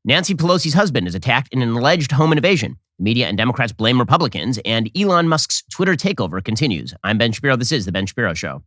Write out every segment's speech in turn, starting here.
Nancy Pelosi's husband is attacked in an alleged home invasion. The media and Democrats blame Republicans, and Elon Musk's Twitter takeover continues. I'm Ben Shapiro. This is The Ben Shapiro Show.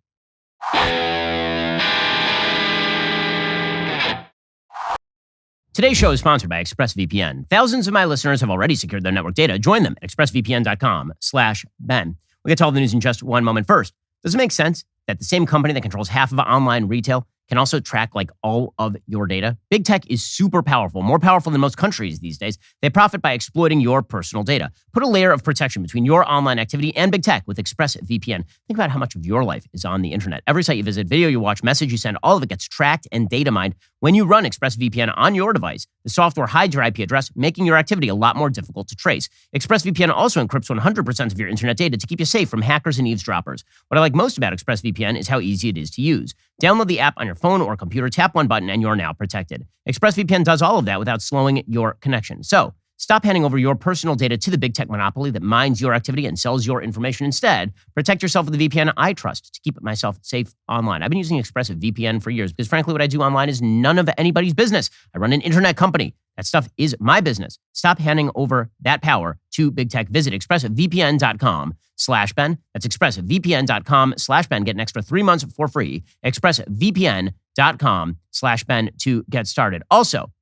Today's show is sponsored by ExpressVPN. Thousands of my listeners have already secured their network data. Join them at expressvpn.com/Ben. We'll get to all the news in just one moment. First, does it make sense that the same company that controls half of online retail can also track all of your data? Big tech is super powerful, more powerful than most countries these days. They profit by exploiting your personal data. Put a layer of protection between your online activity and big tech with ExpressVPN. Think about how much of your life is on the internet. Every site you visit, video you watch, message you send, all of it gets tracked and data mined. When you run ExpressVPN on your device, the software hides your IP address, making your activity a lot more difficult to trace. ExpressVPN also encrypts 100% of your internet data to keep you safe from hackers and eavesdroppers. What I like most about ExpressVPN is how easy it is to use. Download the app on your phone or computer, tap one button, and you're now protected. ExpressVPN does all of that without slowing your connection. So, stop handing over your personal data to the big tech monopoly that mines your activity and sells your information. Instead, protect yourself with the VPN I trust to keep myself safe online. I've been using ExpressVPN for years because, frankly, what I do online is none of anybody's business. I run an internet company. That stuff is my business. Stop handing over that power to big tech. Visit expressvpn.com/Ben. That's expressvpn.com/Ben. Get an extra 3 months for free. expressvpn.com/Ben to get started. Also,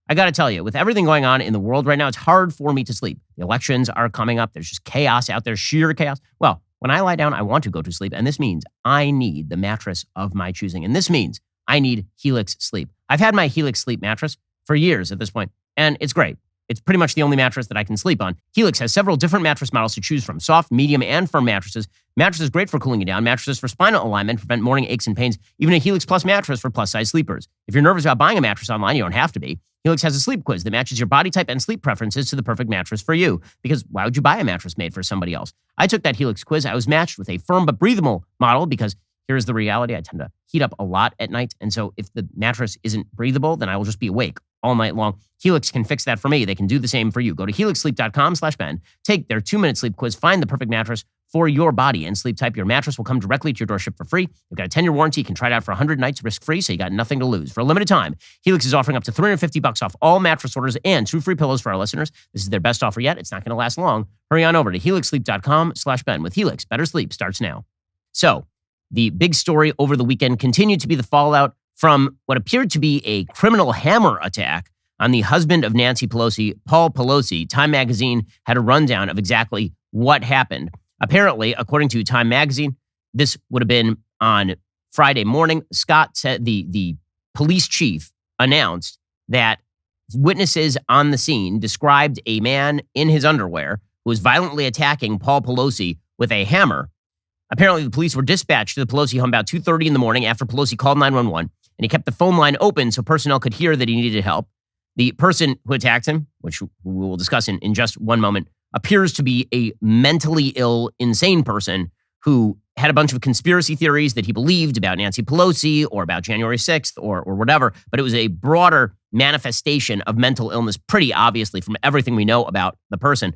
I got to tell you, with everything going on in the world right now, it's hard for me to sleep. The elections are coming up. There's just chaos out there, sheer chaos. Well, when I lie down, I want to go to sleep, and this means I need the mattress of my choosing, and this means I need Helix Sleep. I've had my Helix Sleep mattress for years at this point, and it's great. It's pretty much the only mattress that I can sleep on. Helix has several different mattress models to choose from: soft, medium, and firm mattresses. Mattresses great for cooling you down. Mattresses for spinal alignment, prevent morning aches and pains. Even a Helix Plus mattress for plus-size sleepers. If you're nervous about buying a mattress online, you don't have to be. Helix has a sleep quiz that matches your body type and sleep preferences to the perfect mattress for you. Because why would you buy a mattress made for somebody else? I took that Helix quiz. I was matched with a firm but breathable model because here's the reality. I tend to heat up a lot at night. And so if the mattress isn't breathable, then I will just be awake all night long. Helix can fix that for me. They can do the same for you. Go to helixsleep.com/Ben. Take their 2-minute sleep quiz. Find the perfect mattress for your body and sleep type. Your mattress will come directly to your doorstep for free. You've got a 10-year warranty. You can try it out for 100 nights risk-free, so you got nothing to lose. For a limited time, Helix is offering up to $350 off all mattress orders and 2 free pillows for our listeners. This is their best offer yet. It's not going to last long. Hurry on over to helixsleep.com/Ben. With Helix, better sleep starts now. So, the big story over the weekend continued to be the fallout from what appeared to be a criminal hammer attack on the husband of Nancy Pelosi, Paul Pelosi. Time magazine had a rundown of exactly what happened. Apparently, according to Time magazine, this would have been on Friday morning. Scott said the police chief announced that witnesses on the scene described a man in his underwear who was violently attacking Paul Pelosi with a hammer. Apparently, the police were dispatched to the Pelosi home about 2:30 in the morning after Pelosi called 911, and he kept the phone line open so personnel could hear that he needed help. The person who attacked him, which we will discuss in just one moment, appears to be a mentally ill, insane person who had a bunch of conspiracy theories that he believed about Nancy Pelosi or about January 6th or whatever, but it was a broader manifestation of mental illness, pretty obviously from everything we know about the person.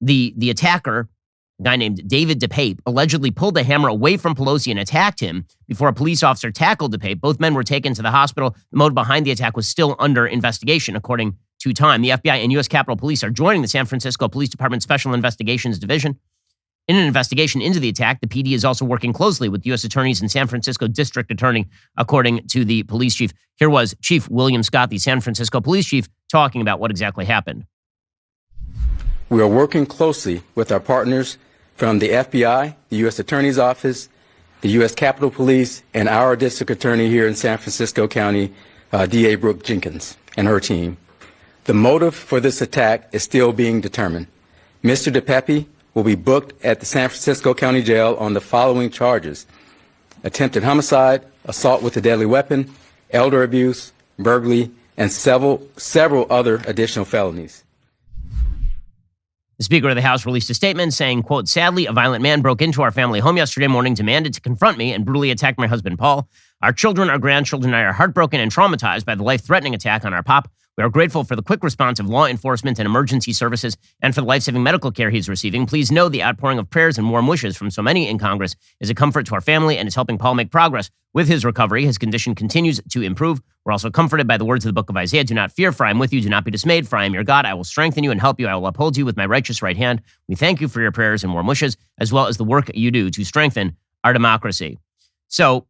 The attacker, a guy named David DePape, allegedly pulled the hammer away from Pelosi and attacked him before a police officer tackled DePape. Both men were taken to the hospital. The motive behind the attack was still under investigation, according to Time. The FBI and U.S. Capitol Police are joining the San Francisco Police Department Special Investigations Division in an investigation into the attack. The PD is also working closely with U.S. attorneys and San Francisco District Attorney, according to the police chief. Here was Chief William Scott, the San Francisco Police Chief, talking about what exactly happened. We are working closely with our partners from the FBI, the U.S. Attorney's Office, the U.S. Capitol Police, and our district attorney here in San Francisco County, D.A. Brooke Jenkins, and her team. The motive for this attack is still being determined. Mr. DePape will be booked at the San Francisco County Jail on the following charges: attempted homicide, assault with a deadly weapon, elder abuse, burglary, and several other additional felonies. The Speaker of the House released a statement saying, quote, "Sadly, a violent man broke into our family home yesterday morning, demanded to confront me, and brutally attacked my husband, Paul. Our children, our grandchildren, and I are heartbroken and traumatized by the life-threatening attack on our pop. We are grateful for the quick response of law enforcement and emergency services and for the life-saving medical care he's receiving. Please know the outpouring of prayers and warm wishes from so many in Congress is a comfort to our family and is helping Paul make progress with his recovery. His condition continues to improve. We're also comforted by the words of the book of Isaiah. Do not fear, for I am with you. Do not be dismayed, for I am your God. I will strengthen you and help you. I will uphold you with my righteous right hand. We thank you for your prayers and warm wishes, as well as the work you do to strengthen our democracy. So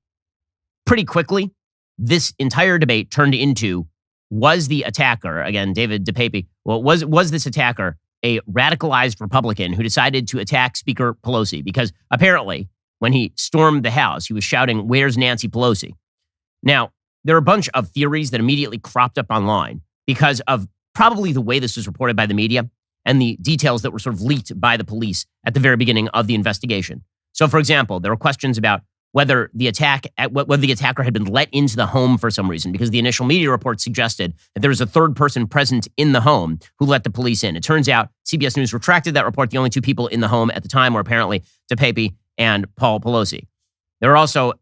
pretty quickly, this entire debate turned into, was the attacker, again, David DePape, well, was this attacker a radicalized Republican who decided to attack Speaker Pelosi? Because apparently, when he stormed the House, he was shouting, "Where's Nancy Pelosi?" Now, there are a bunch of theories that immediately cropped up online because of probably the way this was reported by the media and the details that were sort of leaked by the police at the very beginning of the investigation. So, for example, there were questions about whether the attacker had been let into the home for some reason, because the initial media report suggested that there was a third person present in the home who let the police in. It turns out CBS News retracted that report. The only two people in the home at the time were apparently DePape and Paul Pelosi. There were also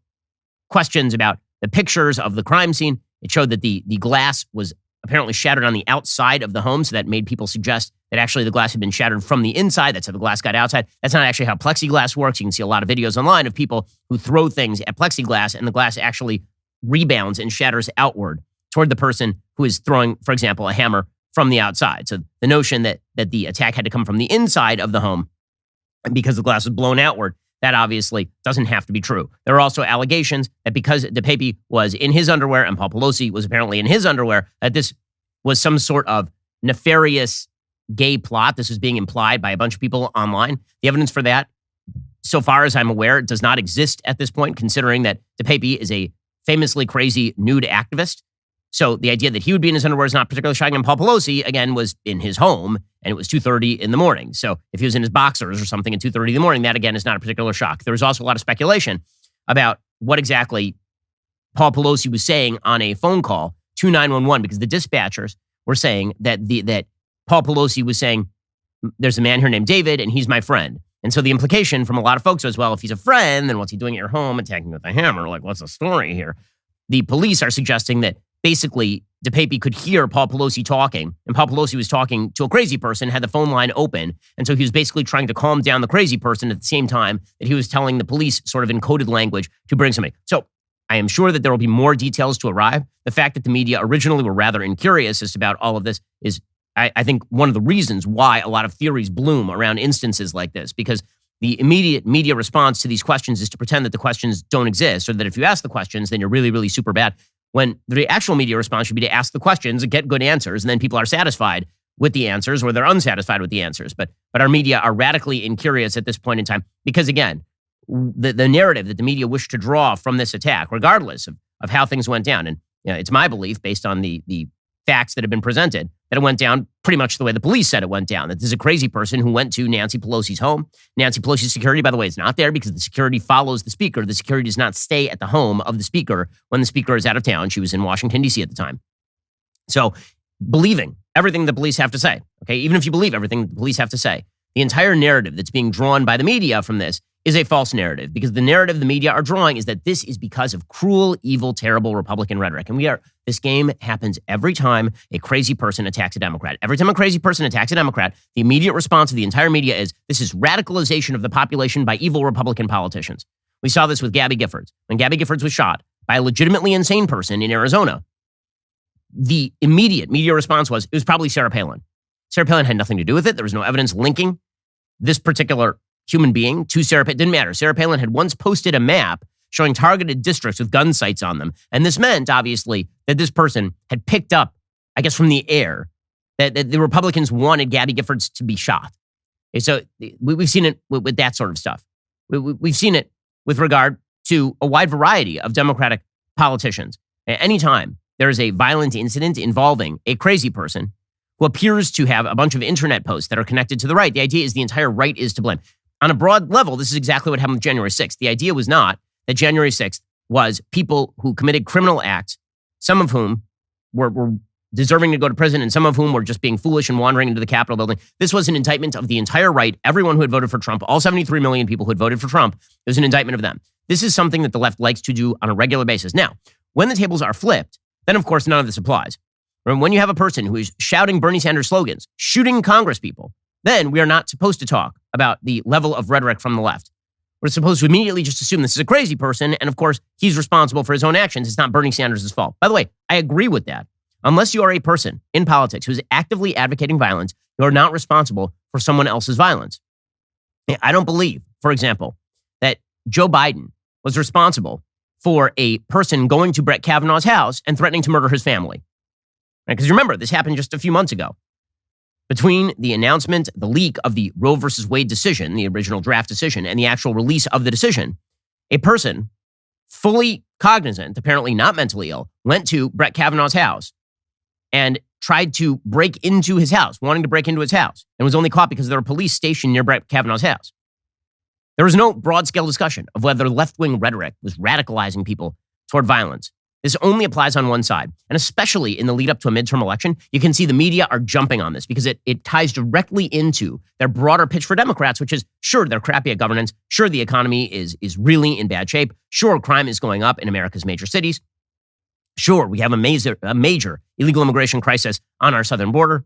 questions about the pictures of the crime scene. It showed that the glass was apparently shattered on the outside of the home, so that made people suggest that actually the glass had been shattered from the inside. That's how the glass got outside. That's not actually how plexiglass works. You can see a lot of videos online of people who throw things at plexiglass, and the glass actually rebounds and shatters outward toward the person who is throwing, for example, a hammer from the outside. So the notion that the attack had to come from the inside of the home because the glass was blown outward, that obviously doesn't have to be true. There are also allegations that because DePape was in his underwear and Paul Pelosi was apparently in his underwear, that this was some sort of nefarious gay plot. This is being implied by a bunch of people online. The evidence for that, so far as I'm aware, does not exist at this point, considering that DePape is a famously crazy nude activist. So the idea that he would be in his underwear is not particularly shocking. And Paul Pelosi, again, was in his home, and it was 2:30 in the morning. So if he was in his boxers or something at 2:30 in the morning, that, again, is not a particular shock. There was also a lot of speculation about what exactly Paul Pelosi was saying on a phone call to 911, because the dispatchers were saying that Paul Pelosi was saying, there's a man here named David, and he's my friend. And so the implication from a lot of folks was, well, if he's a friend, then what's he doing at your home, attacking with a hammer? Like, what's the story here? The police are suggesting that basically DePape could hear Paul Pelosi talking, and Paul Pelosi was talking to a crazy person, had the phone line open, and so he was basically trying to calm down the crazy person at the same time that he was telling the police sort of in coded language to bring somebody. So I am sure that there will be more details to arrive. The fact that the media originally were rather incurious as about all of this is, I think, one of the reasons why a lot of theories bloom around instances like this, because the immediate media response to these questions is to pretend that the questions don't exist, or that if you ask the questions, then you're really, really super bad. When the actual media response should be to ask the questions and get good answers, and then people are satisfied with the answers or they're unsatisfied with the answers. But our media are radically incurious at this point in time because, again, the narrative that the media wished to draw from this attack, regardless of how things went down, and it's my belief, based on the facts that have been presented, that it went down pretty much the way the police said it went down, that there's a crazy person who went to Nancy Pelosi's home. Nancy Pelosi's security, by the way, is not there because the security follows the speaker. The security does not stay at the home of the speaker when the speaker is out of town. She was in Washington, D.C. at the time. So believing everything the police have to say, okay, even if you believe everything the police have to say, the entire narrative that's being drawn by the media from this is a false narrative, because the narrative the media are drawing is that this is because of cruel, evil, terrible Republican rhetoric. And this game happens every time a crazy person attacks a Democrat. Every time a crazy person attacks a Democrat, the immediate response of the entire media is, this is radicalization of the population by evil Republican politicians. We saw this with Gabby Giffords. When Gabby Giffords was shot by a legitimately insane person in Arizona, the immediate media response was, it was probably Sarah Palin. Sarah Palin had nothing to do with it. There was no evidence linking this particular human being to Sarah Palin. It didn't matter. Sarah Palin had once posted a map showing targeted districts with gun sites on them. And this meant, obviously, that this person had picked up, I guess, from the air, that the Republicans wanted Gabby Giffords to be shot. Okay, so we've seen it with that sort of stuff. We've seen it with regard to a wide variety of Democratic politicians. Anytime there is a violent incident involving a crazy person who appears to have a bunch of internet posts that are connected to the right, the idea is the entire right is to blame. On a broad level, this is exactly what happened with January 6th. The idea was not that January 6th was people who committed criminal acts, some of whom were deserving to go to prison, and some of whom were just being foolish and wandering into the Capitol building. This was an indictment of the entire right, everyone who had voted for Trump, all 73 million people who had voted for Trump. It was an indictment of them. This is something that the left likes to do on a regular basis. Now, when the tables are flipped, then of course none of this applies. when you have a person who is shouting Bernie Sanders slogans, shooting Congress people, then we are not supposed to talk about the level of rhetoric from the left. We're supposed to immediately just assume this is a crazy person, and of course, he's responsible for his own actions. It's not Bernie Sanders' fault. By the way, I agree with that. Unless you are a person in politics who is actively advocating violence, you are not responsible for someone else's violence. I don't believe, for example, that Joe Biden was responsible for a person going to Brett Kavanaugh's house and threatening to murder his family. Because remember, this happened just a few months ago. Between the announcement, the leak of the Roe versus Wade decision, the original draft decision, and the actual release of the decision, a person fully cognizant, apparently not mentally ill, went to Brett Kavanaugh's house and tried to break into his house, wanting to break into his house, and was only caught because there were police stationed near Brett Kavanaugh's house. There was no broad-scale discussion of whether left-wing rhetoric was radicalizing people toward violence. This only applies on one side. And especially in the lead up to a midterm election, you can see the media are jumping on this because it ties directly into their broader pitch for Democrats, which is, sure, they're crappy at governance. Sure, the economy is really in bad shape. Sure, crime is going up in America's major cities. Sure, we have a major illegal immigration crisis on our southern border.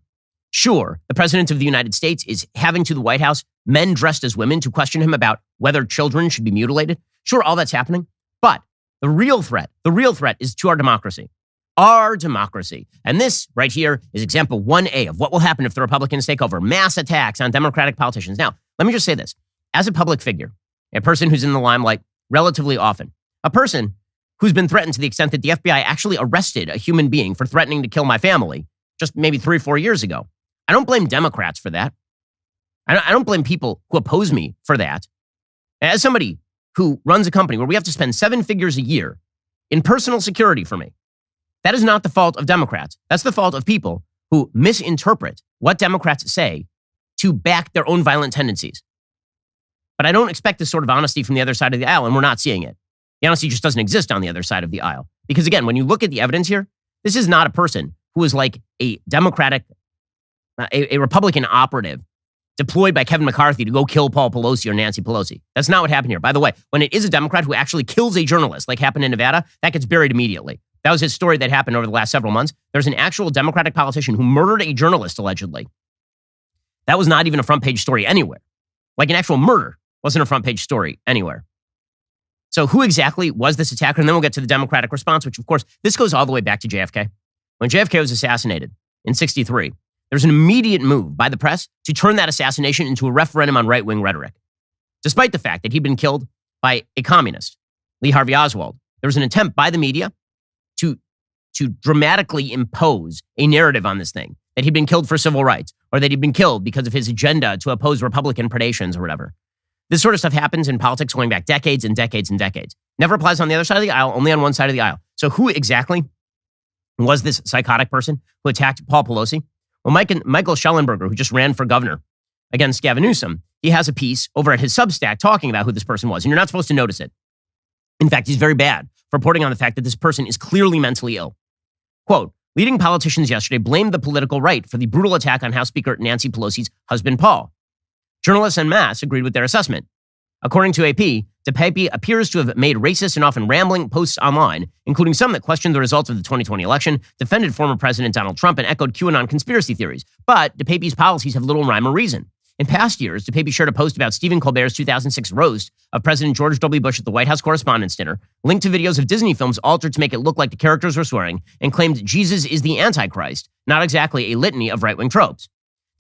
Sure, the president of the United States is having to the White House men dressed as women to question him about whether children should be mutilated. Sure, all that's happening. But the real threat is to our democracy. Our democracy. And this right here is example 1A of what will happen if the Republicans take over. Mass attacks on Democratic politicians. Now, let me just say this. As a public figure, a person who's in the limelight relatively often, a person who's been threatened to the extent that the FBI actually arrested a human being for threatening to kill my family just maybe 3 or 4 years ago. I don't blame Democrats for that. I don't blame people who oppose me for that. As somebody who runs a company where we have to spend 7 figures a year in personal security for me, that is not the fault of Democrats. That's the fault of people who misinterpret what Democrats say to back their own violent tendencies. But I don't expect this sort of honesty from the other side of the aisle, and we're not seeing it. The honesty just doesn't exist on the other side of the aisle. Because again, when you look at the evidence here, this is not a person who is like a Democratic, a Republican operative deployed by Kevin McCarthy to go kill Paul Pelosi or Nancy Pelosi. That's not what happened here. By the way, when it is a Democrat who actually kills a journalist, like happened in Nevada, that gets buried immediately. That was his story that happened over the last several months. There's an actual Democratic politician who murdered a journalist, allegedly. That was not even a front page story anywhere. Like an actual murder wasn't a front page story anywhere. So who exactly was this attacker? And then we'll get to the Democratic response, which of course, this goes all the way back to JFK. When JFK was assassinated in 1963, there's an immediate move by the press to turn that assassination into a referendum on right-wing rhetoric. Despite the fact that he'd been killed by a communist, Lee Harvey Oswald, there was an attempt by the media to dramatically impose a narrative on this thing, that he'd been killed for civil rights, or that he'd been killed because of his agenda to oppose Republican predations or whatever. This sort of stuff happens in politics going back decades and decades and decades. Never applies on the other side of the aisle, only on one side of the aisle. So who exactly was this psychotic person who attacked Paul Pelosi? Well, Michael Schellenberger, who just ran for governor against Gavin Newsom, he has a piece over at his Substack talking about who this person was, and you're not supposed to notice it. In fact, he's very bad for reporting on the fact that this person is clearly mentally ill. Quote, leading politicians yesterday blamed the political right for the brutal attack on House Speaker Nancy Pelosi's husband, Paul. Journalists en masse agreed with their assessment. According to AP, DePape appears to have made racist and often rambling posts online, including some that questioned the results of the 2020 election, defended former President Donald Trump, and echoed QAnon conspiracy theories. But DePape's policies have little rhyme or reason. In past years, DePape shared a post about Stephen Colbert's 2006 roast of President George W. Bush at the White House Correspondents' Dinner, linked to videos of Disney films altered to make it look like the characters were swearing, and claimed Jesus is the Antichrist, not exactly a litany of right-wing tropes.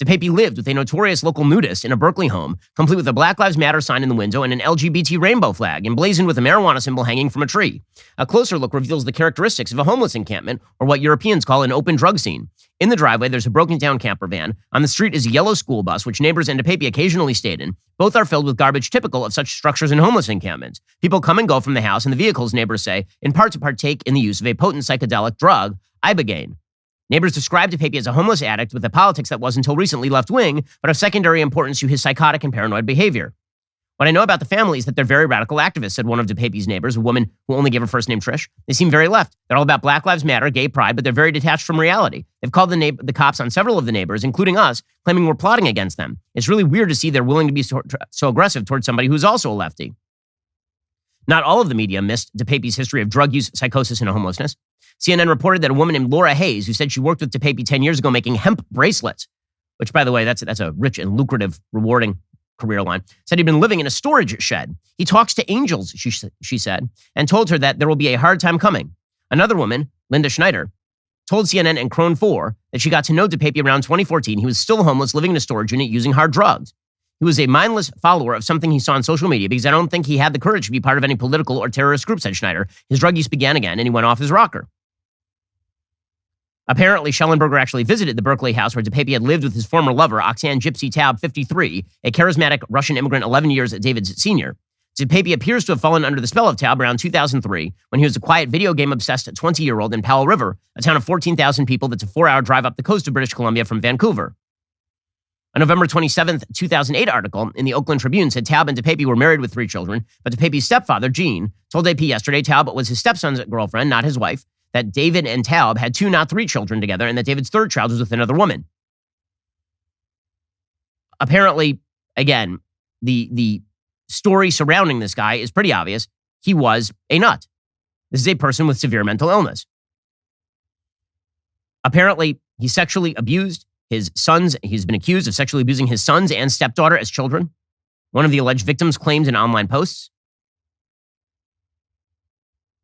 DePape lived with a notorious local nudist in a Berkeley home, complete with a Black Lives Matter sign in the window and an LGBT rainbow flag, emblazoned with a marijuana symbol hanging from a tree. A closer look reveals the characteristics of a homeless encampment, or what Europeans call an open drug scene. In the driveway, there's a broken-down camper van. On the street is a yellow school bus, which neighbors and DePape occasionally stayed in. Both are filled with garbage typical of such structures and homeless encampments. People come and go from the house, and the vehicles, neighbors say, in part to partake in the use of a potent psychedelic drug, ibogaine. Neighbors described DePape as a homeless addict with a politics that was until recently left-wing, but of secondary importance to his psychotic and paranoid behavior. What I know about the family is that they're very radical activists, said one of DePape's neighbors, a woman who only gave her first name Trish. They seem very left. They're all about Black Lives Matter, gay pride, but they're very detached from reality. They've called the cops on several of the neighbors, including us, claiming we're plotting against them. It's really weird to see they're willing to be so aggressive towards somebody who's also a lefty. Not all of the media missed DePape's history of drug use, psychosis, and homelessness. CNN reported that a woman named Laura Hayes, who said she worked with DePape 10 years ago making hemp bracelets, which, by the way, that's a rich and lucrative, rewarding career line, said he'd been living in a storage shed. He talks to angels, she said, and told her that there will be a hard time coming. Another woman, Linda Schneider, told CNN and Crone 4 that she got to know DePape around 2014. He was still homeless, living in a storage unit, using hard drugs. He was a mindless follower of something he saw on social media because I don't think he had the courage to be part of any political or terrorist group, said Schneider. His drug use began again, and he went off his rocker. Apparently, Schellenberger actually visited the Berkeley house where DePape had lived with his former lover, Oksana Gypsy Taub, 53, a charismatic Russian immigrant 11 years at David's senior. DePape appears to have fallen under the spell of Taub around 2003 when he was a quiet video game-obsessed 20-year-old in Powell River, a town of 14,000 people that's a 4-hour drive up the coast of British Columbia from Vancouver. A November 27, 2008 article in the Oakland Tribune said Taub and DePape were married with 3 children, but DePape's stepfather, Gene, told AP yesterday Taub was his stepson's girlfriend, not his wife, that David and Taub had 2, not 3 children together, and that David's 3rd child was with another woman. Apparently, again, the story surrounding this guy is pretty obvious. He was a nut. This is a person with severe mental illness. Apparently, he sexually abused his sons. He's been accused of sexually abusing his sons and stepdaughter as children. One of the alleged victims claimed in online posts.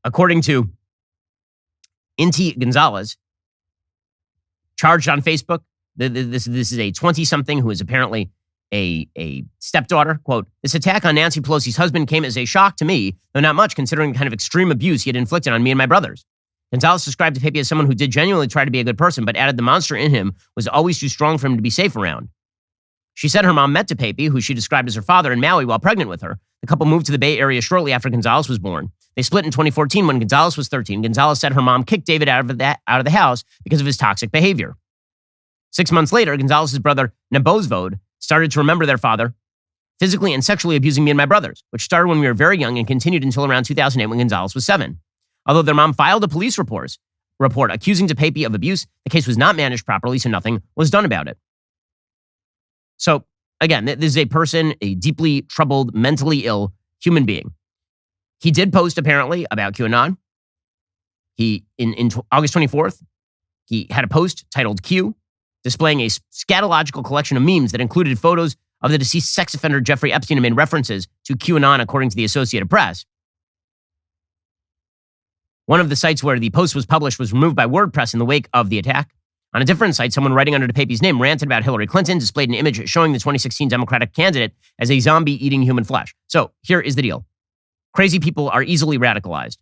According to Inti Gonzalez, charged on Facebook, this is a 20-something who is apparently a stepdaughter. Quote, this attack on Nancy Pelosi's husband came as a shock to me, though not much considering the kind of extreme abuse he had inflicted on me and my brothers. Gonzalez described DePape as someone who did genuinely try to be a good person, but added the monster in him was always too strong for him to be safe around. She said her mom met DePape, who she described as her father, in Maui while pregnant with her. The couple moved to the Bay Area shortly after Gonzalez was born. They split in 2014 when Gonzalez was 13. Gonzalez said her mom kicked David out of the house because of his toxic behavior. 6 months later, Gonzalez's brother, Nebozvod, started to remember their father physically and sexually abusing me and my brothers, which started when we were very young and continued until around 2008 when Gonzalez was 7. Although their mom filed a police report accusing DePape of abuse, the case was not managed properly, so nothing was done about it. So, again, this is a person, a deeply troubled, mentally ill human being. He did post, apparently, about QAnon. In August 24th, he had a post titled Q, displaying a scatological collection of memes that included photos of the deceased sex offender Jeffrey Epstein and made references to QAnon, according to the Associated Press. One of the sites where the post was published was removed by WordPress in the wake of the attack. On a different site, someone writing under DePape's name ranted about Hillary Clinton, displayed an image showing the 2016 Democratic candidate as a zombie eating human flesh. So here is the deal. Crazy people are easily radicalized.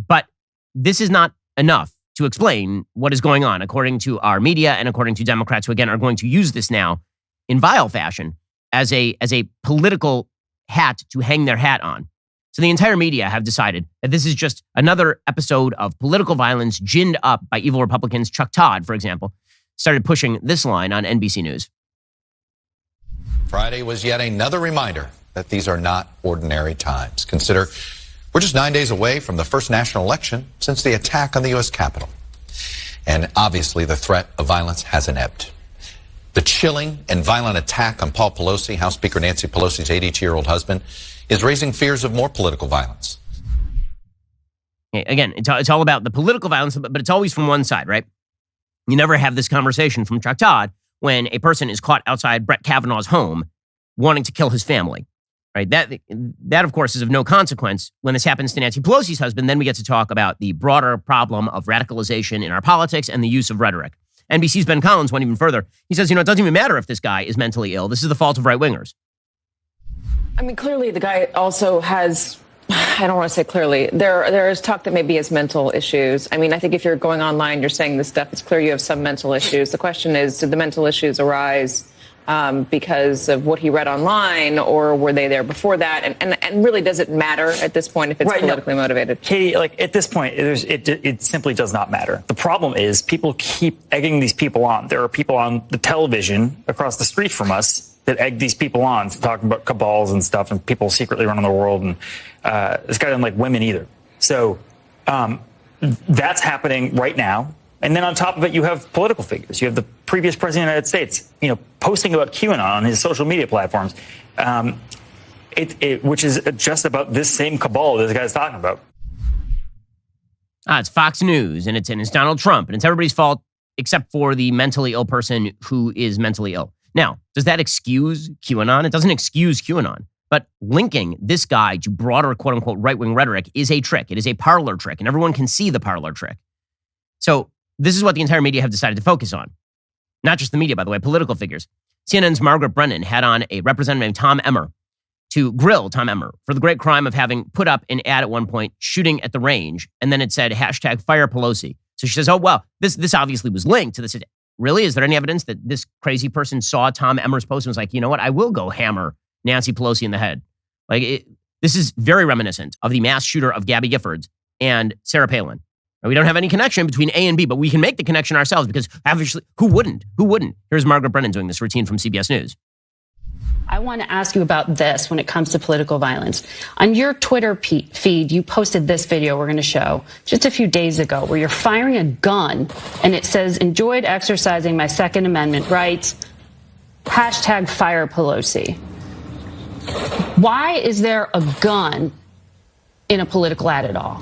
But this is not enough to explain what is going on, according to our media and according to Democrats who, again, are going to use this now in vile fashion as a political hat to hang their hat on. So the entire media have decided that this is just another episode of political violence ginned up by evil Republicans. Chuck Todd, for example, started pushing this line on NBC News. Friday was yet another reminder that these are not ordinary times. Consider we're just 9 days away from the first national election since the attack on the U.S. Capitol. And obviously the threat of violence hasn't ebbed. The chilling and violent attack on Paul Pelosi, House Speaker Nancy Pelosi's 82-year-old husband, is raising fears of more political violence. Again, it's all about the political violence, but it's always from one side, right? You never have this conversation from Chuck Todd when a person is caught outside Brett Kavanaugh's home wanting to kill his family, right? That, of course, is of no consequence. When this happens to Nancy Pelosi's husband, then we get to talk about the broader problem of radicalization in our politics and the use of rhetoric. NBC's Ben Collins went even further. He says, it doesn't even matter if this guy is mentally ill. This is the fault of right-wingers. I mean, clearly the guy also has, I don't want to say clearly, there is talk that maybe he has mental issues. I mean, I think if you're going online, you're saying this stuff, it's clear you have some mental issues. The question is, did the mental issues arise because of what he read online, or were they there before that? And really, does it matter at this point if it's politically motivated? Katie, at this point, it simply does not matter. The problem is people keep egging these people on. There are people on the television across the street from us that egg these people on, talking about cabals and stuff, and people secretly running the world. And this guy doesn't like women either. So that's happening right now. And then on top of it, you have political figures. You have the previous president of the United States, posting about QAnon on his social media platforms. which is just about this same cabal that this guy's talking about. It's Fox News, and it's Donald Trump, and it's everybody's fault except for the mentally ill person who is mentally ill. Now, does that excuse QAnon? It doesn't excuse QAnon. But linking this guy to broader, quote-unquote, right-wing rhetoric is a trick. It is a parlor trick, and everyone can see the parlor trick. So this is what the entire media have decided to focus on. Not just the media, by the way, political figures. CNN's Margaret Brennan had on a representative named Tom Emmer to grill Tom Emmer for the great crime of having put up an ad at one point shooting at the range, and then it said hashtag fire Pelosi. So she says, oh, well, this obviously was linked to this. Really? Is there any evidence that this crazy person saw Tom Emmer's post and was like, you know what, I will go hammer Nancy Pelosi in the head? This is very reminiscent of the mass shooter of Gabby Giffords and Sarah Palin. We don't have any connection between A and B, but we can make the connection ourselves because obviously, who wouldn't? Who wouldn't? Here's Margaret Brennan doing this routine from CBS News. I want to ask you about this when it comes to political violence. On your Twitter feed, you posted this video we're going to show just a few days ago where you're firing a gun and it says, enjoyed exercising my Second Amendment rights, hashtag fire Pelosi. Why is there a gun in a political ad at all?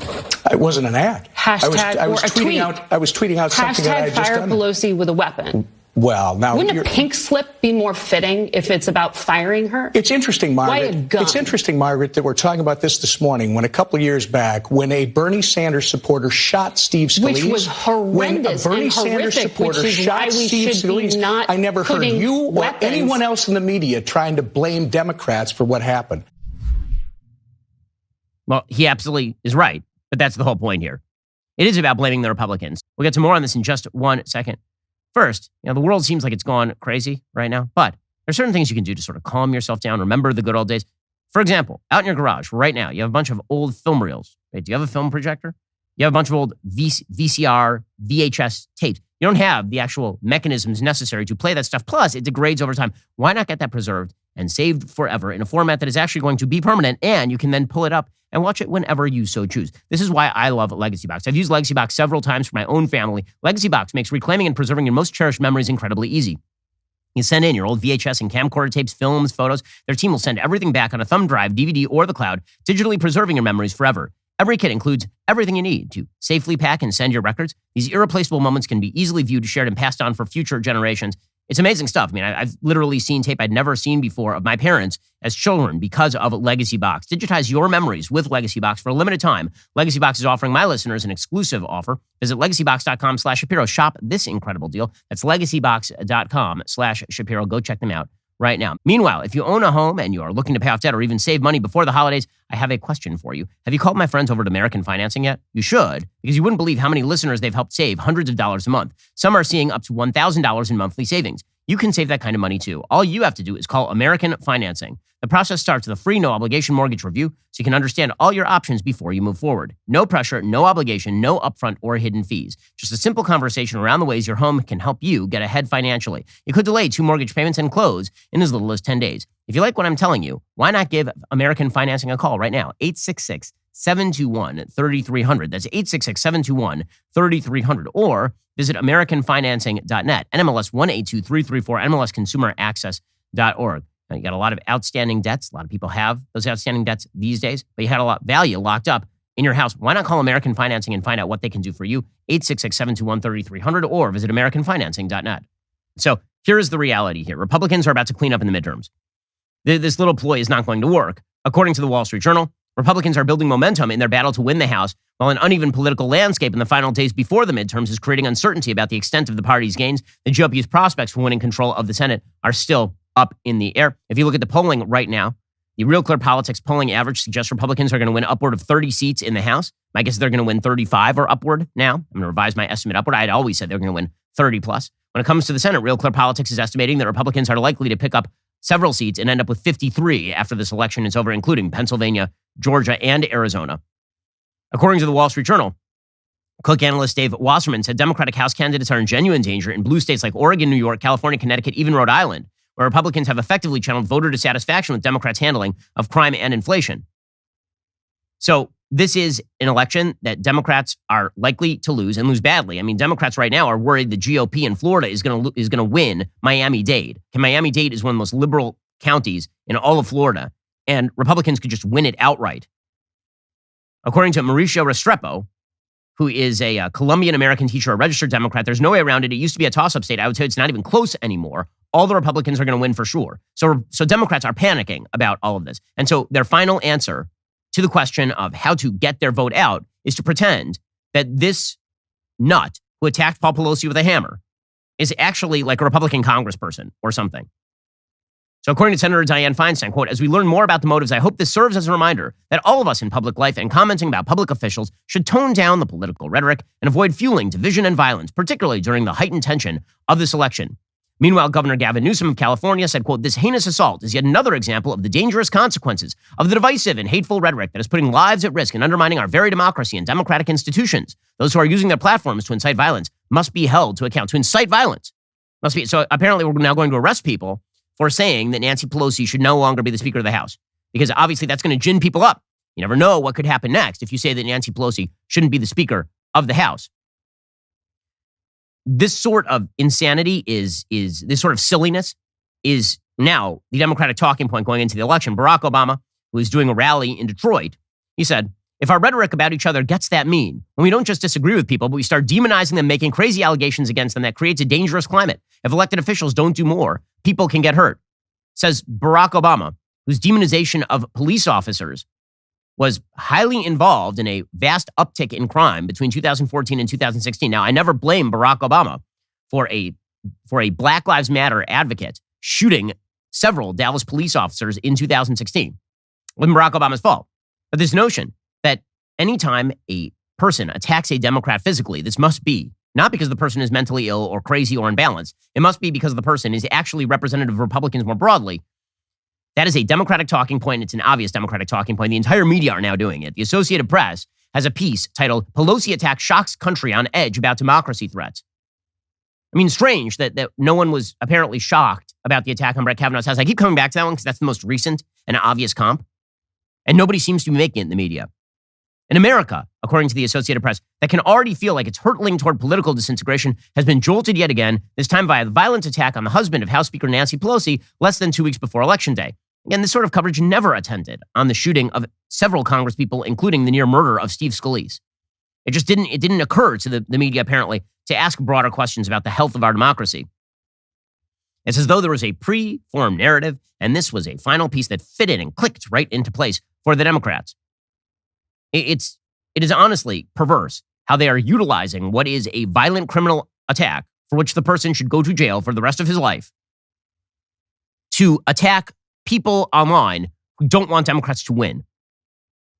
It wasn't an ad. Hashtag I was or a tweeting tweet. out. I was tweeting out something that I had Hashtag just fire done. Pelosi with a weapon. Well, now Wouldn't a pink slip be more fitting if it's about firing her? It's interesting, Margaret. Why a gun? It's interesting, Margaret, that we're talking about this morning when a couple of years back, when a Bernie Sanders supporter shot Steve Scalise. Which was horrendous when a Bernie and Sanders horrific, supporter which is shot why we Steve should be Scalise, not I never heard putting you or weapons. anyone else in the media trying to blame Democrats for what happened. Well, he absolutely is right, but that's the whole point here. It is about blaming the Republicans. We'll get to more on this in just 1 second. First, the world seems like it's gone crazy right now, but there's certain things you can do to sort of calm yourself down, remember the good old days. For example, out in your garage right now, you have a bunch of old film reels. Right? Do you have a film projector? You have a bunch of old VCR, VHS tapes. You don't have the actual mechanisms necessary to play that stuff. Plus, it degrades over time. Why not get that preserved and saved forever in a format that is actually going to be permanent, and you can then pull it up and watch it whenever you so choose. This is why I love Legacy Box. I've used Legacy Box several times for my own family. Legacy Box makes reclaiming and preserving your most cherished memories incredibly easy. You send in your old VHS and camcorder tapes, films, photos. Their team will send everything back on a thumb drive, DVD, or the cloud, digitally preserving your memories forever. Every kit includes everything you need to safely pack and send your records. These irreplaceable moments can be easily viewed, shared, and passed on for future generations. It's amazing stuff. I mean, I've literally seen tape I'd never seen before of my parents as children because of Legacy Box. Digitize your memories with Legacy Box for a limited time. Legacy Box is offering my listeners an exclusive offer. Visit legacybox.com/Shapiro. Shop this incredible deal. That's legacybox.com/Shapiro. Go check them out right now. Meanwhile, if you own a home and you are looking to pay off debt or even save money before the holidays, I have a question for you. Have you called my friends over at American Financing yet? You should, because you wouldn't believe how many listeners they've helped save hundreds of dollars a month. Some are seeing up to $1,000 in monthly savings. You can save that kind of money too. All you have to do is call American Financing. The process starts with a free no-obligation mortgage review so you can understand all your options before you move forward. No pressure, no obligation, no upfront or hidden fees. Just a simple conversation around the ways your home can help you get ahead financially. You could delay 2 mortgage payments and close in as little as 10 days. If you like what I'm telling you, why not give American Financing a call right now? 866-721-3300. That's 866-721-3300. Or visit AmericanFinancing.net. NMLS 182334, NMLSConsumerAccess.org. Now, you got a lot of outstanding debts. A lot of people have those outstanding debts these days, but you had a lot of value locked up in your house. Why not call American Financing and find out what they can do for you? 866-721-3300 or visit AmericanFinancing.net. So here is the reality here. Republicans are about to clean up in the midterms. This little ploy is not going to work. According to the Wall Street Journal, Republicans are building momentum in their battle to win the House, while an uneven political landscape in the final days before the midterms is creating uncertainty about the extent of the party's gains. The GOP's prospects for winning control of the Senate are still up in the air. If you look at the polling right now, the Real Clear Politics polling average suggests Republicans are going to win upward of 30 seats in the House. My guess is they're going to win 35 or upward now. I'm going to revise my estimate upward. I'd always said they're going to win 30 plus. When it comes to the Senate, Real Clear Politics is estimating that Republicans are likely to pick up several seats and end up with 53 after this election is over, including Pennsylvania, Georgia, and Arizona. According to the Wall Street Journal, Cook analyst Dave Wasserman said Democratic House candidates are in genuine danger in blue states like Oregon, New York, California, Connecticut, even Rhode Island, where Republicans have effectively channeled voter dissatisfaction with Democrats' handling of crime and inflation. So this is an election that Democrats are likely to lose and lose badly. I mean, Democrats right now are worried the GOP in Florida is going to win Miami-Dade. Miami-Dade is one of the most liberal counties in all of Florida. and Republicans could just win it outright. According to Mauricio Restrepo, who is a Colombian-American teacher, a registered Democrat, there's no way around it. It used to be a toss-up state. I would say it's not even close anymore. All the Republicans are going to win for sure. So Democrats are panicking about all of this. And so their final answer to the question of how to get their vote out is to pretend that this nut who attacked Paul Pelosi with a hammer is actually like a Republican congressperson or something. So according to Senator Dianne Feinstein, quote, as we learn more about the motives, I hope this serves as a reminder that all of us in public life and commenting about public officials should tone down the political rhetoric and avoid fueling division and violence, particularly during the heightened tension of this election. Meanwhile, Governor Gavin Newsom of California said, quote, this heinous assault is yet another example of the dangerous consequences of the divisive and hateful rhetoric that is putting lives at risk and undermining our very democracy and democratic institutions. Those who are using their platforms to incite violence must be held to account. To incite violence must be. So apparently we're now going to arrest people for saying that Nancy Pelosi should no longer be the Speaker of the House, because obviously that's going to gin people up. You never know what could happen next if you say that Nancy Pelosi shouldn't be the Speaker of the House. This sort of insanity is this sort of silliness is now the Democratic talking point going into the election. Barack Obama, who was doing a rally in Detroit, he said, if our rhetoric about each other gets that mean, when we don't just disagree with people, but we start demonizing them, making crazy allegations against them, that creates a dangerous climate. If elected officials don't do more, people can get hurt. Says Barack Obama, whose demonization of police officers was highly involved in a vast uptick in crime between 2014 and 2016. Now, I never blame Barack Obama for a Black Lives Matter advocate shooting several Dallas police officers in 2016. It wasn't Barack Obama's fault. But this notion that anytime a person attacks a Democrat physically, this must be not because the person is mentally ill or crazy or imbalanced. It must be because the person is actually representative of Republicans more broadly. That is a Democratic talking point. It's an obvious Democratic talking point. The entire media are now doing it. The Associated Press has a piece titled, Pelosi Attack Shocks Country on Edge About Democracy Threats. I mean, strange that no one was apparently shocked about the attack on Brett Kavanaugh's house. I keep coming back to that one because that's the most recent and obvious comp. And nobody seems to be making it in the media. In America, according to the Associated Press, that can already feel like it's hurtling toward political disintegration has been jolted yet again, this time via the violent attack on the husband of House Speaker Nancy Pelosi less than 2 weeks before Election Day. Again, this sort of coverage never attended on the shooting of several congresspeople, including the near murder of Steve Scalise. It didn't occur to the media, apparently, to ask broader questions about the health of our democracy. It's as though there was a pre-formed narrative, and this was a final piece that fitted and clicked right into place for the Democrats. It is honestly perverse how they are utilizing what is a violent criminal attack for which the person should go to jail for the rest of his life to attack people online who don't want Democrats to win.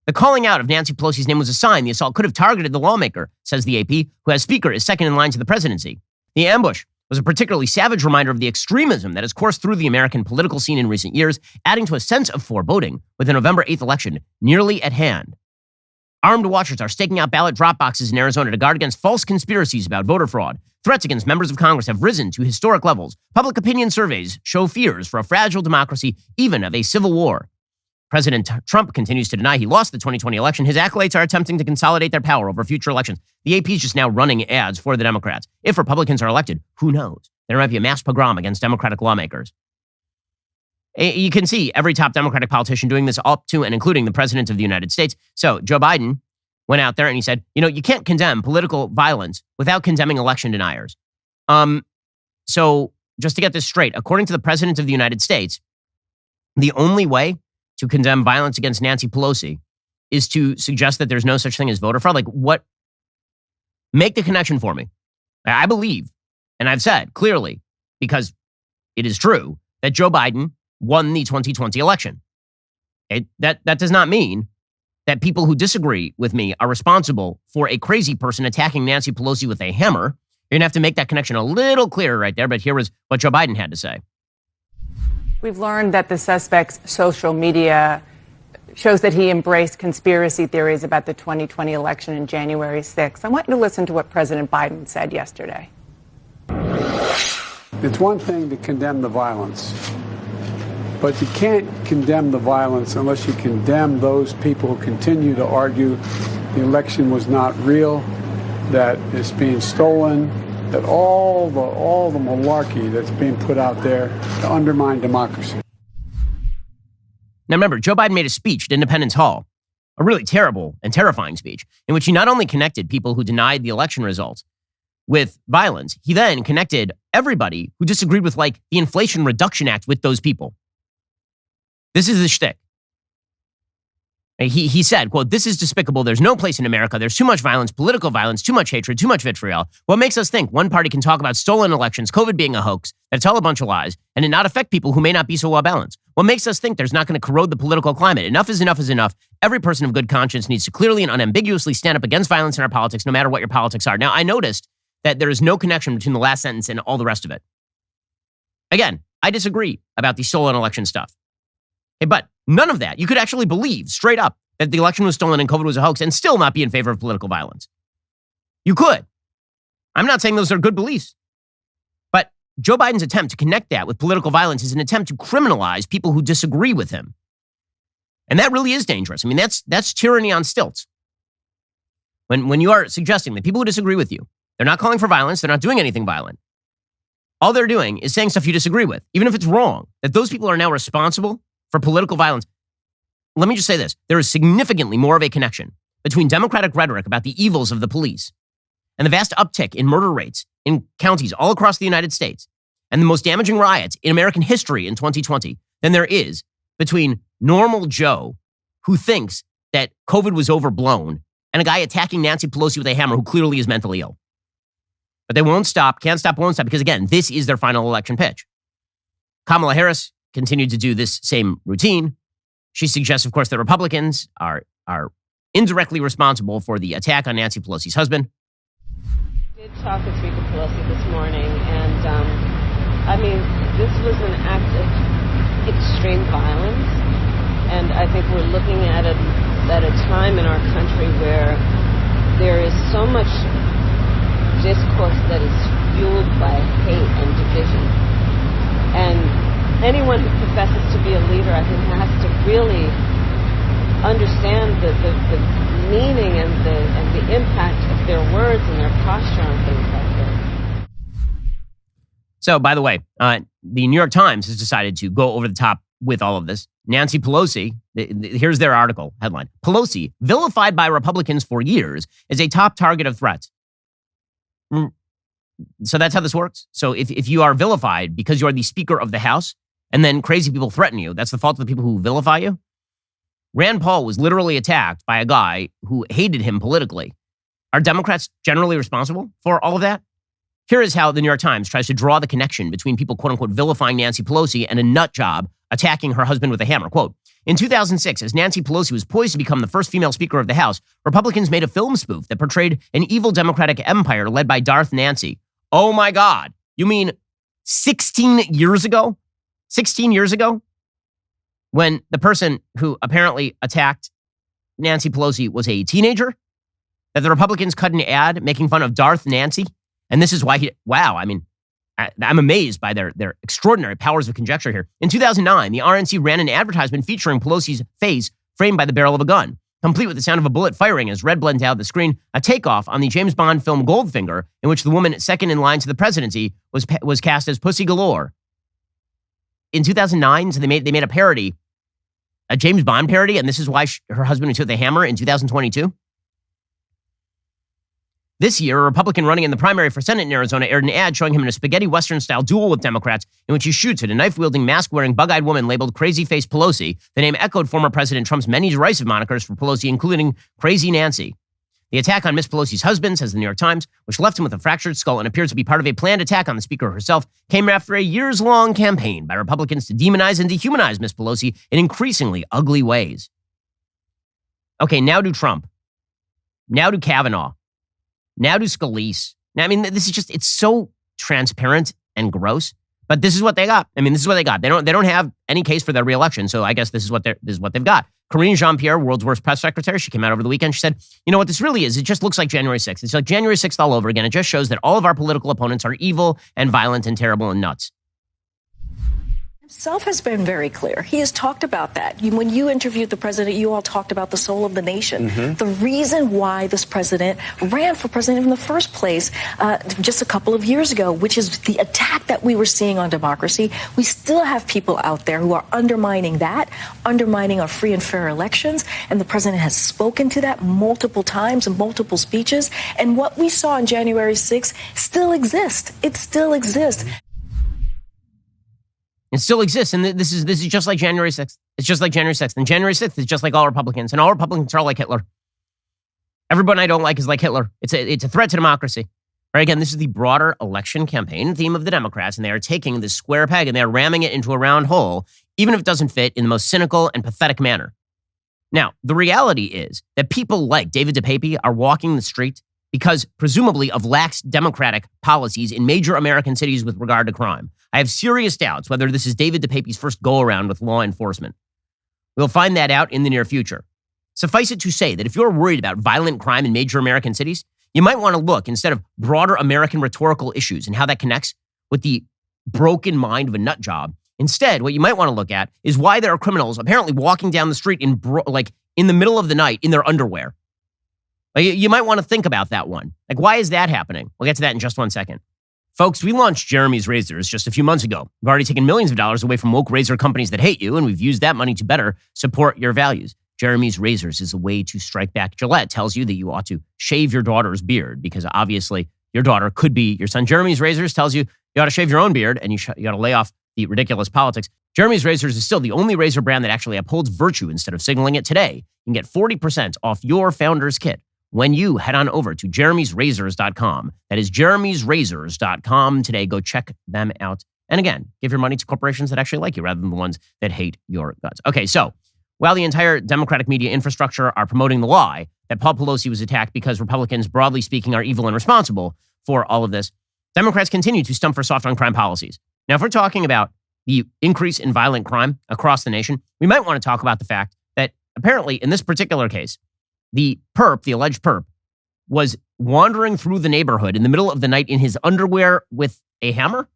The calling out of Nancy Pelosi's name was a sign the assault could have targeted the lawmaker, says the AP, who as Speaker is second in line to the presidency. The ambush was a particularly savage reminder of the extremism that has coursed through the American political scene in recent years, adding to a sense of foreboding with the November 8th election nearly at hand. Armed watchers are staking out ballot drop boxes in Arizona to guard against false conspiracies about voter fraud. Threats against members of Congress have risen to historic levels. Public opinion surveys show fears for a fragile democracy, even of a civil war. President Trump continues to deny he lost the 2020 election. His acolytes are attempting to consolidate their power over future elections. The AP is just now running ads for the Democrats. If Republicans are elected, who knows? There might be a mass pogrom against Democratic lawmakers. You can see every top Democratic politician doing this up to and including the President of the United States. So Joe Biden went out there and he said, you can't condemn political violence without condemning election deniers. So just to get this straight, according to the President of the United States, the only way to condemn violence against Nancy Pelosi is to suggest that there's no such thing as voter fraud. Like what? Make the connection for me. I believe, and I've said clearly, because it is true, that Joe Biden won the 2020 election. Okay? That does not mean that people who disagree with me are responsible for a crazy person attacking Nancy Pelosi with a hammer. You're going to have to make that connection a little clearer right there, but here was what Joe Biden had to say. We've learned that the suspect's social media shows that he embraced conspiracy theories about the 2020 election in January 6th. I want you to listen to what President Biden said yesterday. It's one thing to condemn the violence, but you can't condemn the violence unless you condemn those people who continue to argue the election was not real, that it's being stolen, that all the malarkey that's being put out there to undermine democracy. Now remember, Joe Biden made a speech at Independence Hall, a really terrible and terrifying speech, in which he not only connected people who denied the election results with violence, he then connected everybody who disagreed with, like, the Inflation Reduction Act with those people. This is the shtick. He said, quote, "This is despicable. There's no place in America. There's too much violence, political violence, too much hatred, too much vitriol. What makes us think one party can talk about stolen elections, COVID being a hoax, that it's all a bunch of lies, and it not affect people who may not be so well balanced? What makes us think there's not going to corrode the political climate? Enough is enough is enough. Every person of good conscience needs to clearly and unambiguously stand up against violence in our politics, no matter what your politics are." Now, I noticed that there is no connection between the last sentence and all the rest of it. Again, I disagree about the stolen election stuff. But none of that. You could actually believe straight up that the election was stolen and COVID was a hoax and still not be in favor of political violence. You could. I'm not saying those are good beliefs. But Joe Biden's attempt to connect that with political violence is an attempt to criminalize people who disagree with him. And that really is dangerous. I mean, that's tyranny on stilts. When you are suggesting that people who disagree with you, they're not calling for violence, they're not doing anything violent. All they're doing is saying stuff you disagree with, even if it's wrong, that those people are now responsible for political violence. Let me just say this. There is significantly more of a connection between Democratic rhetoric about the evils of the police and the vast uptick in murder rates in counties all across the United States and the most damaging riots in American history in 2020 than there is between normal Joe who thinks that COVID was overblown and a guy attacking Nancy Pelosi with a hammer who clearly is mentally ill. But they won't stop, can't stop, won't stop, because again, this is their final election pitch. Kamala Harris continued to do this same routine. She suggests, of course, that Republicans are indirectly responsible for the attack on Nancy Pelosi's husband. I did talk to Speaker Pelosi this morning, and this was an act of extreme violence, and I think we're looking at it at a time in our country where there is so much discourse that is fueled by hate and division, and anyone who professes to be a leader, I think, has to really understand the meaning and the impact of their words and their posture on things like this. So, by the way, the New York Times has decided to go over the top with all of this. Nancy Pelosi, here's their article headline: "Pelosi, vilified by Republicans for years, is a top target of threats." So that's how this works. So if you are vilified because you are the Speaker of the House, and then crazy people threaten you, that's the fault of the people who vilify you. Rand Paul was literally attacked by a guy who hated him politically. Are Democrats generally responsible for all of that? Here is how the New York Times tries to draw the connection between people, quote unquote, vilifying Nancy Pelosi and a nut job attacking her husband with a hammer. Quote, "In 2006, as Nancy Pelosi was poised to become the first female Speaker of the House, Republicans made a film spoof that portrayed an evil Democratic empire led by Darth Nancy." Oh my God. You mean 16 years ago? 16 years ago, when the person who apparently attacked Nancy Pelosi was a teenager, that the Republicans cut an ad making fun of Darth Nancy? And this is why I'm amazed by their extraordinary powers of conjecture here. In 2009, the RNC ran an advertisement featuring Pelosi's face framed by the barrel of a gun, complete with the sound of a bullet firing as red blends out the screen, a takeoff on the James Bond film Goldfinger, in which the woman second in line to the presidency was cast as Pussy Galore. In 2009, so they made a parody, a James Bond parody, and this is why her husband was hit with a hammer in 2022. This year, a Republican running in the primary for Senate in Arizona aired an ad showing him in a spaghetti Western-style duel with Democrats in which he shoots at a knife-wielding, mask-wearing, bug-eyed woman labeled Crazy Face Pelosi. The name echoed former President Trump's many derisive monikers for Pelosi, including Crazy Nancy. The attack on Miss Pelosi's husband, says the New York Times, which left him with a fractured skull and appears to be part of a planned attack on the Speaker herself, came after a years-long campaign by Republicans to demonize and dehumanize Miss Pelosi in increasingly ugly ways. Okay, now do Trump. Now do Kavanaugh. Now do Scalise. Now, I mean, this is just, it's so transparent and gross, but this is what they got. I mean, this is what they got. They don't have any case for their reelection, so I guess this is what they've got. Karine Jean-Pierre, world's worst press secretary, she came out over the weekend. She said, you know what this really is? It just looks like January 6th. It's like January 6th all over again. It just shows that all of our political opponents are evil and violent and terrible and nuts. himself has been very clear. He has talked about that. When you interviewed the president, you all talked about the soul of the nation. The reason why this president ran for president in the first place just a couple of years ago, which is the attack that we were seeing on democracy. We still have people out there who are undermining that, undermining our free and fair elections. And the president has spoken to that multiple times in multiple speeches. And what we saw on January 6th still exists. It still exists. It still exists, and this is just like January 6th. It's just like January 6th. And January 6th is just like all Republicans, and all Republicans are like Hitler. Everyone I don't like is like Hitler. It's a threat to democracy. Right? Again, this is the broader election campaign theme of the Democrats, and they are taking this square peg and they are ramming it into a round hole, even if it doesn't fit, in the most cynical and pathetic manner. Now, the reality is that people like David DePape are walking the street because, presumably, of lax democratic policies in major American cities with regard to crime. I have serious doubts whether this is David DePape's first go-around with law enforcement. We'll find that out in the near future. Suffice it to say that if you're worried about violent crime in major American cities, you might want to look instead of broader American rhetorical issues and how that connects with the broken mind of a nut job. Instead, what you might want to look at is why there are criminals apparently walking down the street in the middle of the night in their underwear. You might want to think about that one. Why is that happening? We'll get to that in just 1 second. Folks, we launched Jeremy's Razors just a few months ago. We've already taken millions of dollars away from woke razor companies that hate you, and we've used that money to better support your values. Jeremy's Razors is a way to strike back. Gillette tells you that you ought to shave your daughter's beard because obviously your daughter could be your son. Jeremy's Razors tells you you ought to shave your own beard and you ought to lay off the ridiculous politics. Jeremy's Razors is still the only razor brand that actually upholds virtue instead of signaling it today. You can get 40% off your Founder's Kit when you head on over to jeremysrazors.com. That is jeremysrazors.com today. Go check them out. And again, give your money to corporations that actually like you rather than the ones that hate your guts. Okay, so while the entire Democratic media infrastructure are promoting the lie that Paul Pelosi was attacked because Republicans, broadly speaking, are evil and responsible for all of this, Democrats continue to stump for soft on crime policies. Now, if we're talking about the increase in violent crime across the nation, we might want to talk about the fact that apparently in this particular case, the alleged perp, was wandering through the neighborhood in the middle of the night in his underwear with a hammer.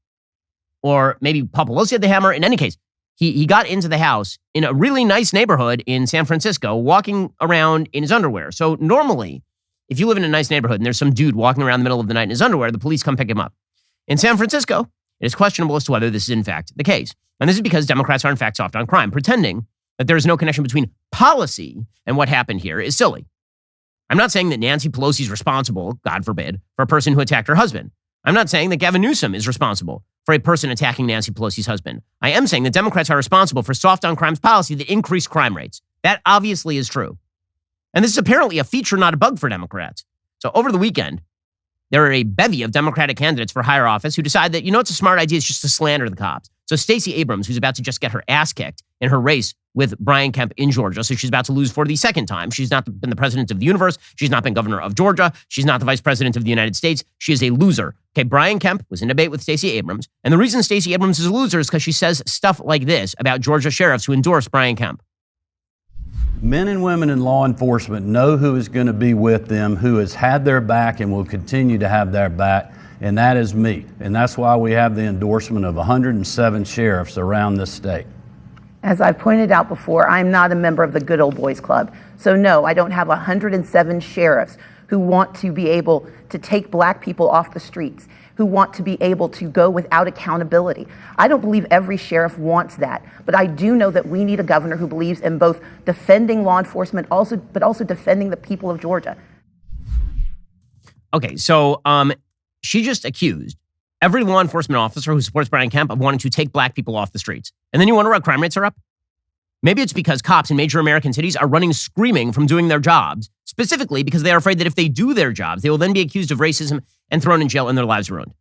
Or maybe Paul Pelosi had the hammer. In any case, he got into the house in a really nice neighborhood in San Francisco, walking around in his underwear. So normally, if you live in a nice neighborhood and there's some dude walking around in the middle of the night in his underwear, the police come pick him up. In San Francisco, it is questionable as to whether this is in fact the case. And this is because Democrats are in fact soft on crime. Pretending that there is no connection between policy and what happened here is silly. I'm not saying that Nancy Pelosi is responsible, God forbid, for a person who attacked her husband. I'm not saying that Gavin Newsom is responsible for a person attacking Nancy Pelosi's husband. I am saying that Democrats are responsible for soft on crimes policy that increase crime rates. That obviously is true. And this is apparently a feature, not a bug for Democrats. So over the weekend, there are a bevy of Democratic candidates for higher office who decide that, it's a smart idea is just to slander the cops. So Stacey Abrams, who's about to just get her ass kicked in her race with Brian Kemp in Georgia, so she's about to lose for the second time. She's not been the president of the universe. She's not been governor of Georgia. She's not the vice president of the United States. She is a loser. Okay, Brian Kemp was in debate with Stacey Abrams. And the reason Stacey Abrams is a loser is because she says stuff like this about Georgia sheriffs who endorse Brian Kemp. Men and women in law enforcement know who is going to be with them, who has had their back and will continue to have their back, and that is me. And that's why we have the endorsement of 107 sheriffs around this state. As I've pointed out before, I'm not a member of the Good Old Boys Club. So no, I don't have 107 sheriffs who want to be able to take black people off the streets, who want to be able to go without accountability. I don't believe every sheriff wants that, but I do know that we need a governor who believes in both defending law enforcement, but also defending the people of Georgia. Okay, so she just accused every law enforcement officer who supports Brian Kemp of wanting to take black people off the streets. And then you wonder why crime rates are up? Maybe it's because cops in major American cities are running screaming from doing their jobs, specifically because they are afraid that if they do their jobs, they will then be accused of racism and thrown in jail and their lives ruined.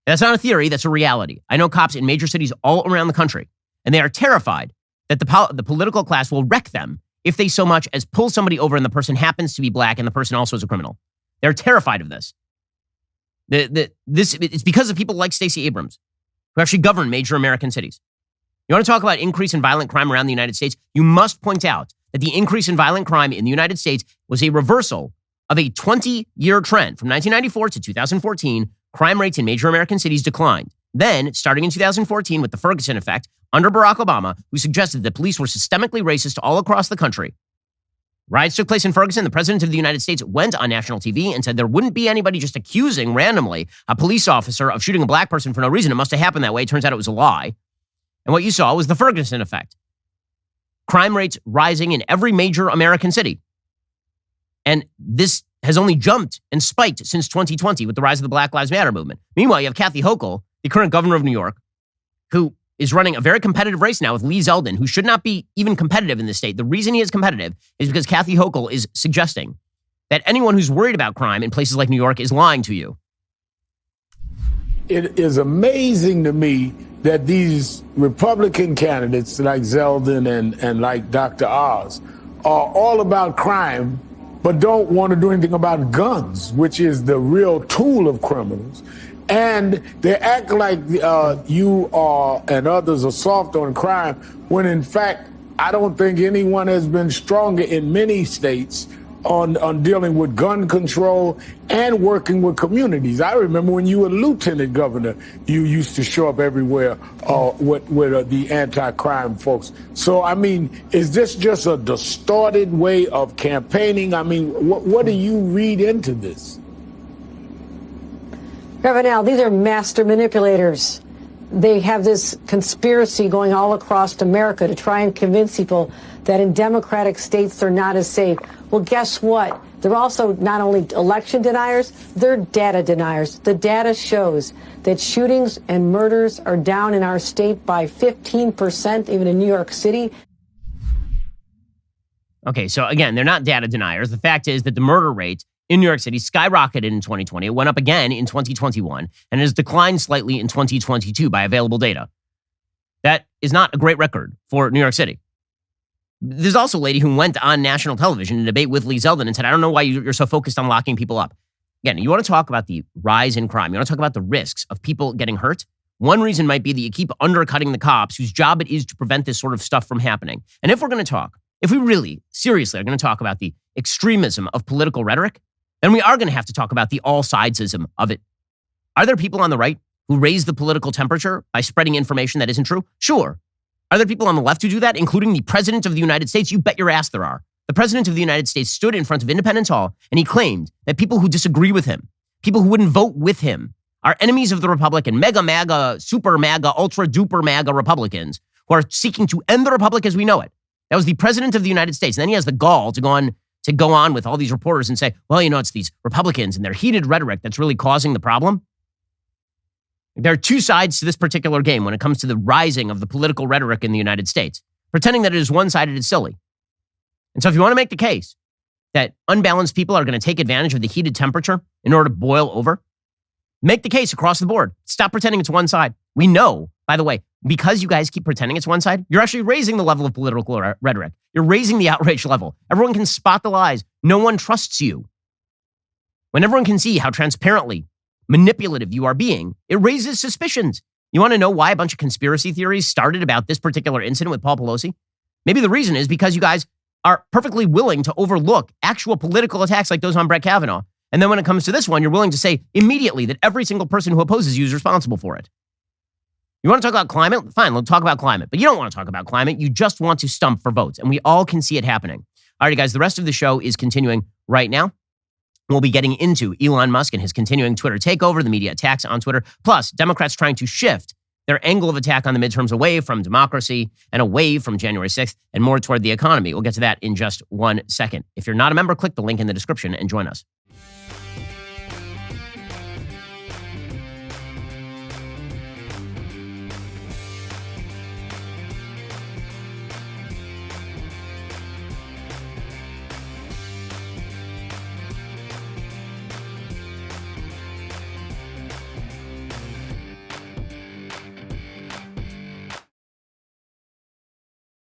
That's not a theory, that's a reality. I know cops in major cities all around the country, and they are terrified that the political class will wreck them if they so much as pull somebody over and the person happens to be black and the person also is a criminal. They're terrified of this. It's because of people like Stacey Abrams, who actually govern major American cities. You want to talk about increase in violent crime around the United States? You must point out that the increase in violent crime in the United States was a reversal of a 20-year trend. From 1994 to 2014, crime rates in major American cities declined. Then, starting in 2014 with the Ferguson effect, under Barack Obama, who suggested that police were systemically racist all across the country. Riots took place in Ferguson. The president of the United States went on national TV and said there wouldn't be anybody just accusing randomly a police officer of shooting a black person for no reason. It must have happened that way. It turns out it was a lie. And what you saw was the Ferguson effect. Crime rates rising in every major American city. And this has only jumped and spiked since 2020 with the rise of the Black Lives Matter movement. Meanwhile, you have Kathy Hochul, the current governor of New York, who is running a very competitive race now with Lee Zeldin, who should not be even competitive in this state. The reason he is competitive is because Kathy Hochul is suggesting that anyone who's worried about crime in places like New York is lying to you. It is amazing to me that these Republican candidates like Zeldin and like Dr. Oz are all about crime, but don't want to do anything about guns, which is the real tool of criminals. And they act like you are and others are soft on crime, when in fact, I don't think anyone has been stronger in many states on dealing with gun control and working with communities. I remember when you were lieutenant governor, you used to show up everywhere with the anti-crime folks. So, I mean, is this just a distorted way of campaigning? I mean, what do you read into this? Ravenel, these are master manipulators. They have this conspiracy going all across America to try and convince people that in democratic states they're not as safe. Well, guess what? They're also not only election deniers, they're data deniers. The data shows that shootings and murders are down in our state by 15%, even in New York City. Okay, so again, they're not data deniers. The fact is that the murder rate in New York City skyrocketed in 2020. It went up again in 2021 and has declined slightly in 2022 by available data. That is not a great record for New York City. There's also a lady who went on national television to debate with Lee Zeldin and said, I don't know why you're so focused on locking people up. Again, you want to talk about the rise in crime. You want to talk about the risks of people getting hurt. One reason might be that you keep undercutting the cops whose job it is to prevent this sort of stuff from happening. And if we're going to talk, if we really, seriously are going to talk about the extremism of political rhetoric, then we are going to have to talk about the all-sidesism of it. Are there people on the right who raise the political temperature by spreading information that isn't true? Sure. Are there people on the left who do that, including the President of the United States? You bet your ass there are. The President of the United States stood in front of Independence Hall and he claimed that people who disagree with him, people who wouldn't vote with him, are enemies of the Republic and mega MAGA, super MAGA, ultra duper MAGA Republicans who are seeking to end the Republic as we know it. That was the President of the United States. And then he has the gall to go on with all these reporters and say, well, you know, it's these Republicans and their heated rhetoric that's really causing the problem. There are two sides to this particular game when it comes to the rising of the political rhetoric in the United States. Pretending that it is one-sided is silly. And so if you want to make the case that unbalanced people are going to take advantage of the heated temperature in order to boil over, make the case across the board. Stop pretending it's one side. We know, by the way, because you guys keep pretending it's one side, you're actually raising the level of political rhetoric. You're raising the outrage level. Everyone can spot the lies. No one trusts you. When everyone can see how transparently manipulative you are being, it raises suspicions. You want to know why a bunch of conspiracy theories started about this particular incident with Paul Pelosi? Maybe the reason is because you guys are perfectly willing to overlook actual political attacks like those on Brett Kavanaugh. And then when it comes to this one, you're willing to say immediately that every single person who opposes you is responsible for it. You want to talk about climate? Fine, let's talk about climate. But you don't want to talk about climate. You just want to stump for votes. And we all can see it happening. All right, guys, the rest of the show is continuing right now. We'll be getting into Elon Musk and his continuing Twitter takeover, the media attacks on Twitter, plus Democrats trying to shift their angle of attack on the midterms away from democracy and away from January 6th and more toward the economy. We'll get to that in just 1 second. If you're not a member, click the link in the description and join us.